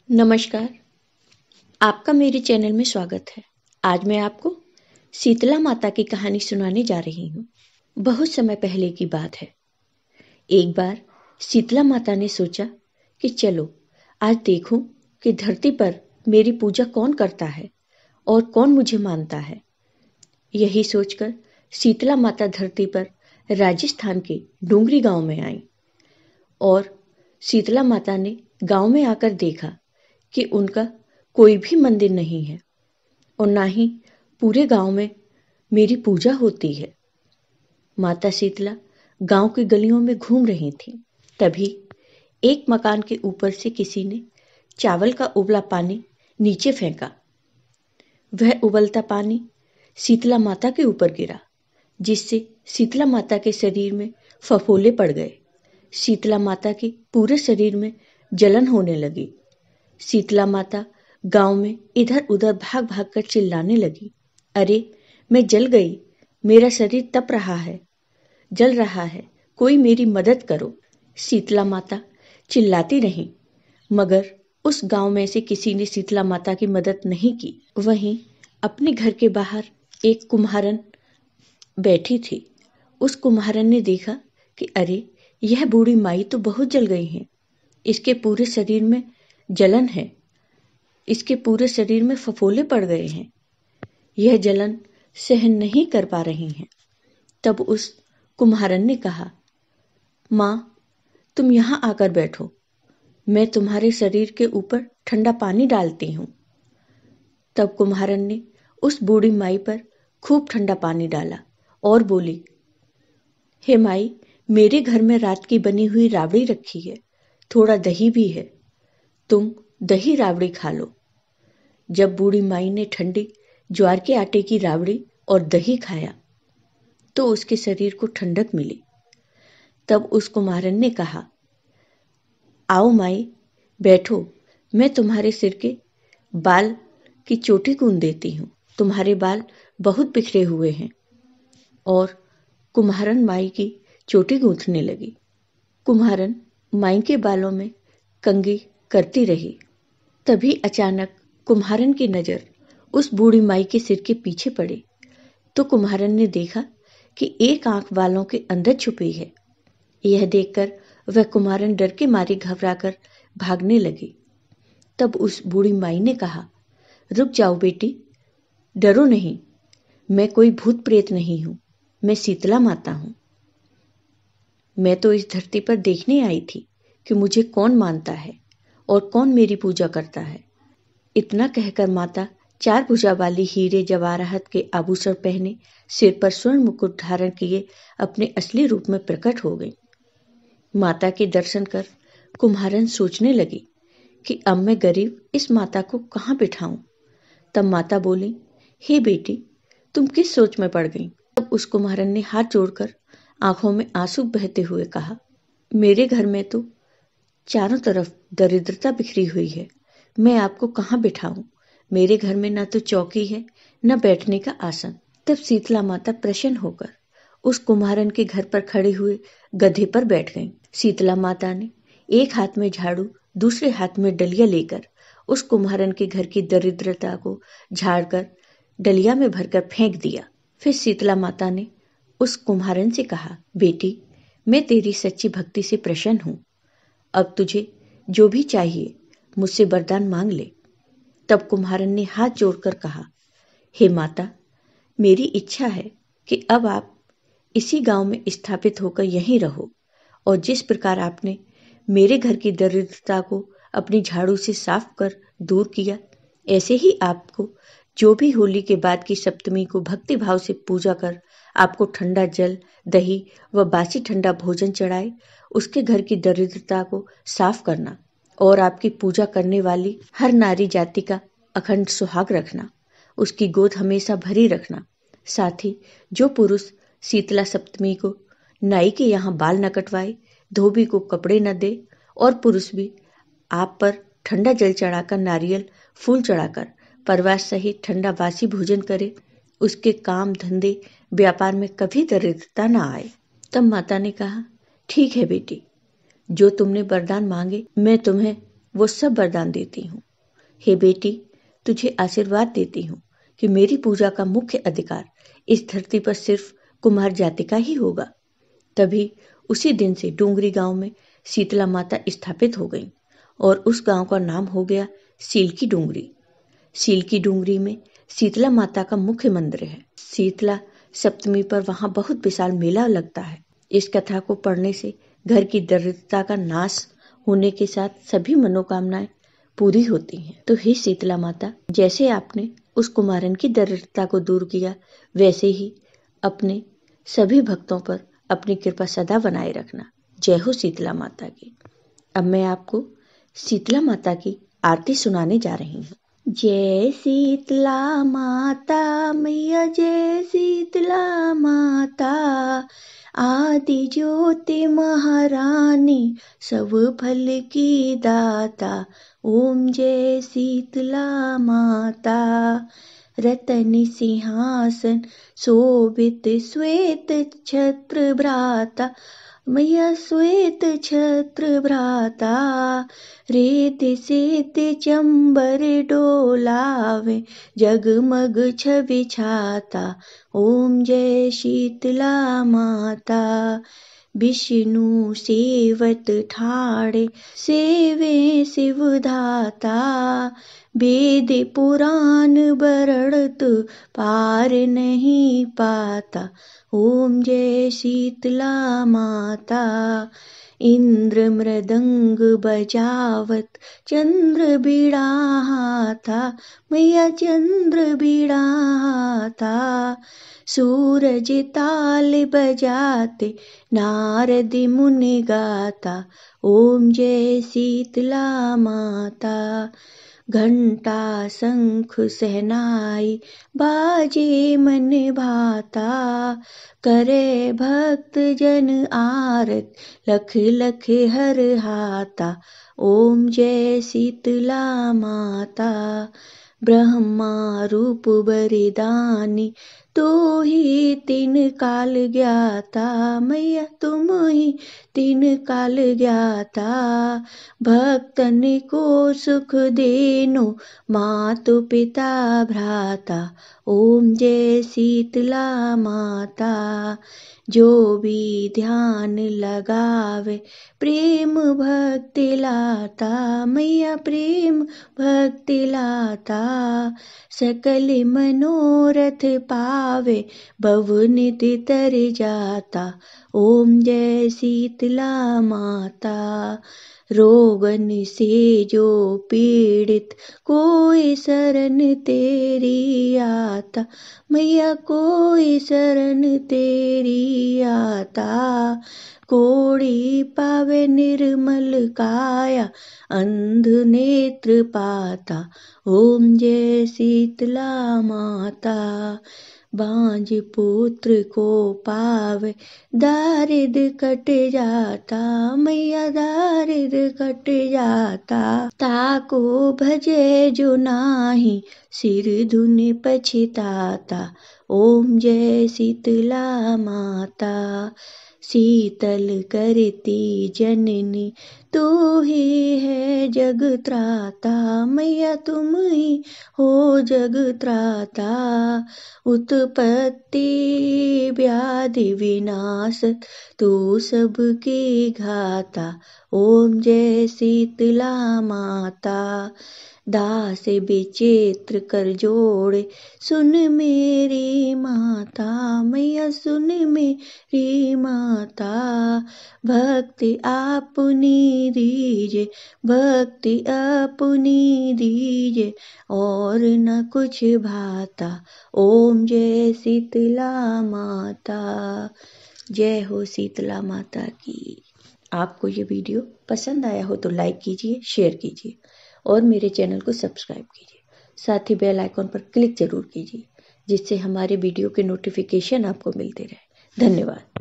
नमस्कार, आपका मेरे चैनल में स्वागत है। आज मैं आपको शीतला माता की कहानी सुनाने जा रही हूँ। बहुत समय पहले की बात है। एक बार शीतला माता ने सोचा कि चलो आज देखूं कि धरती पर मेरी पूजा कौन करता है और कौन मुझे मानता है। यही सोचकर शीतला माता धरती पर राजस्थान के डूंगरी गांव में आई और शीतला माता ने गांव में आकर देखा कि उनका कोई भी मंदिर नहीं है और ना ही पूरे गांव में मेरी पूजा होती है। माता शीतला गांव की गलियों में घूम रही थी। तभी एक मकान के ऊपर से किसी ने चावल का उबला पानी नीचे फेंका। वह उबलता पानी शीतला माता के ऊपर गिरा, जिससे शीतला माता के शरीर में फफोले पड़ गए। शीतला माता के पूरे शरीर में जलन होने लगी। शीतला माता गांव में इधर उधर भाग भाग कर चिल्लाने लगी, अरे मैं जल गई, मेरा शरीर तप रहा है, जल रहा है, कोई मेरी मदद करो। शीतला माता चिल्लाती रही, मगर उस गांव में से किसी ने शीतला माता की मदद नहीं की। वहीं अपने घर के बाहर एक कुम्हारन बैठी थी। उस कुम्हारन ने देखा कि अरे यह बूढ़ी माई तो बहुत जल गई है, इसके पूरे शरीर में जलन है, इसके पूरे शरीर में फफोले पड़ गए हैं, यह जलन सहन नहीं कर पा रही हैं। तब उस कुम्हारन ने कहा, माँ तुम यहाँ आकर बैठो, मैं तुम्हारे शरीर के ऊपर ठंडा पानी डालती हूँ। तब कुम्हारन ने उस बूढ़ी माई पर खूब ठंडा पानी डाला और बोली, हे माई, मेरे घर में रात की बनी हुई राबड़ी रखी है, थोड़ा दही भी है, तुम दही राबड़ी खा लो। जब बूढ़ी माई ने ठंडी ज्वार के आटे की राबड़ी और दही खाया तो उसके शरीर को ठंडक मिली। तब उस कुम्हारन ने कहा, आओ माई बैठो, मैं तुम्हारे सिर के बाल की चोटी गूंथ देती हूँ, तुम्हारे बाल बहुत बिखरे हुए हैं। और कुम्हारन माई की चोटी गूंथने लगी। कुम्हारन माई के बालों में कंघी करती रही। तभी अचानक कुम्हारन की नज़र उस बूढ़ी माई के सिर के पीछे पड़ी तो कुम्हारन ने देखा कि एक आंख बालों के अंदर छुपी है। यह देखकर वह कुम्हारन डर के मारे घबराकर भागने लगी। तब उस बूढ़ी माई ने कहा, रुक जाओ बेटी, डरो नहीं, मैं कोई भूत प्रेत नहीं हूँ, मैं शीतला माता हूँ। मैं तो इस धरती पर देखने आई थी कि मुझे कौन मानता है और कौन मेरी पूजा करता है। इतना कहकर माता चार भुजा वाली हीरे जवाहरात के आभूषण पहने, सिर पर स्वर्ण मुकुट धारण किए अपने असली रूप में प्रकट हो गई। माता के दर्शन कर कुम्हारन सोचने लगी कि अब मैं गरीब इस माता को कहाँ बिठाऊं। तब माता बोली, हे बेटी, तुम किस सोच में पड़ गई। तब उस कुम्हारन ने हाथ जोड़कर आंखों में आंसू बहते हुए कहा, मेरे घर में तो चारों तरफ दरिद्रता बिखरी हुई है, मैं आपको कहाँ बिठाऊं। मेरे घर में न तो चौकी है न बैठने का आसन। तब शीतला माता प्रसन्न होकर उस कुम्हारन के घर पर खड़े हुए गधे पर बैठ गईं। शीतला माता ने एक हाथ में झाड़ू, दूसरे हाथ में डलिया लेकर उस कुम्हारन के घर की दरिद्रता को झाड़कर डलिया में भरकर फेंक दिया। फिर शीतला माता ने उस कुम्हारन से कहा, बेटी, मैं तेरी सच्ची भक्ति से प्रसन्न हूँ, अब तुझे जो भी चाहिए मुझसे वरदान मांग ले। तब कुम्हारन ने हाथ जोड़कर कहा, हे माता, मेरी इच्छा है कि अब आप इसी गांव में स्थापित होकर यहीं रहो और जिस प्रकार आपने मेरे घर की दरिद्रता को अपनी झाड़ू से साफ कर दूर किया, ऐसे ही आपको जो भी होली के बाद की सप्तमी को भक्ति भाव से पूजा कर आपको ठंडा जल, दही व बासी ठंडा भोजन चढ़ाए, उसके घर की दरिद्रता को साफ करना और आपकी पूजा करने वाली हर नारी जाति का अखंड सुहाग रखना, उसकी गोद हमेशा भरी रखना। साथ ही जो पुरुष शीतला सप्तमी को नाई के यहाँ बाल न कटवाए, धोबी को कपड़े न दे और पुरुष भी आप पर ठंडा जल चढ़ाकर, नारियल फूल चढ़ाकर परिवार सहित ठंडा बासी भोजन करे, उसके काम धंधे व्यापार में कभी दरिद्रता न आए। तब माता ने कहा, ठीक है बेटी, जो तुमने वरदान मांगे मैं तुम्हें वो सब वरदान देती हूँ। हे बेटी, तुझे आशीर्वाद देती हूँ कि मेरी पूजा का मुख्य अधिकार इस धरती पर सिर्फ कुम्हार जाति का ही होगा। तभी उसी दिन से डोंगरी गांव में शीतला माता स्थापित हो गई और उस गांव का नाम हो गया सील की डोंगरी। सील की डोंगरी में शीतला माता का मुख्य मंदिर है। शीतला सप्तमी पर वहां बहुत विशाल मेला लगता है। इस कथा को पढ़ने से घर की दरिद्रता का नाश होने के साथ सभी मनोकामनाएं पूरी होती हैं। तो हे शीतला माता, जैसे आपने उस कुमारन की दरिद्रता को दूर किया, वैसे ही अपने सभी भक्तों पर अपनी कृपा सदा बनाए रखना। जय हो शीतला माता की। अब मैं आपको शीतला माता की आरती सुनाने जा रही हूँ। जय शीतला माता मैया, जय शीतला माता, आदि ज्योति महारानी, सब फल की दाता। ओम जय शीतला माता। रतन सिंहासन शोभित श्वेत छत्र भ्राता, मैया श्वेत छत्र भ्राता। रेत सेत चंबर डोलावे, जगमग छवि छाता। ओम जय शीतला माता। विष्णु सेवत ठाड़े, सेवे शिवधाता। वेद पुराण बरड़त, पार नहीं पाता। ओम जय शीतला माता। इंद्र मृदंग बजावत, चंद्र बीड़ा हाथा, मैया चंद्र बीड़ा हाथा। सूरज ताल बजाते, नारद मुनि गाता। ओम जय शीतला माता। घंटा शंख सहनाई, बाजे मन भाता। करे भक्त जन आरत, लख लख हर हाता। ओम जय शीतला माता। ब्रह्मा रूप बरिदानी, तो ही तीन काल ज्ञाता। मैया तुम ही तीन काल ज्ञाता। भक्तन को सुख देनो, मातु पिता भ्राता। ओम जय शीतला माता। जो भी ध्यान लगावे, प्रेम भक्ति लाता। मैया प्रेम भक्ति लाता। सकल मनोरथ पावे, भवनिधि तर जाता। ओम जय शीतला माता। रोगन से जो पीड़ित, कोई शरण तेरी आता। मैया कोई शरण तेरी आता। कोड़ी पावे निर्मल काया, अंध नेत्र पाता। ओम जय शीतला माता। बांझ पुत्र को पावे, दारिद्र कट जाता। मैया दारिद्र कट जाता। ताको भजे जो नाही, सिर धुन पछताता। ओम जय शीतला माता। शीतल करती जननी, तू ही है जग त्राता। मैया तुम ही हो जग त्राता। उत्पत्ति व्याधि विनाश, तू सबकी घाता। ओम जय शीतला माता। दास विचित्र कर जोड़े, सुन मेरी माता। मैया सुन मेरी माता। भक्ति अपनी दीजे, भक्ति अपनी दीजे, और न कुछ भाता। ओम जय शीतला माता। जय हो शीतला माता की। आपको ये वीडियो पसंद आया हो तो लाइक कीजिए, शेयर कीजिए और मेरे चैनल को सब्सक्राइब कीजिए। साथ ही बेल आइकॉन पर क्लिक जरूर कीजिए, जिससे हमारे वीडियो के नोटिफिकेशन आपको मिलते रहे। धन्यवाद।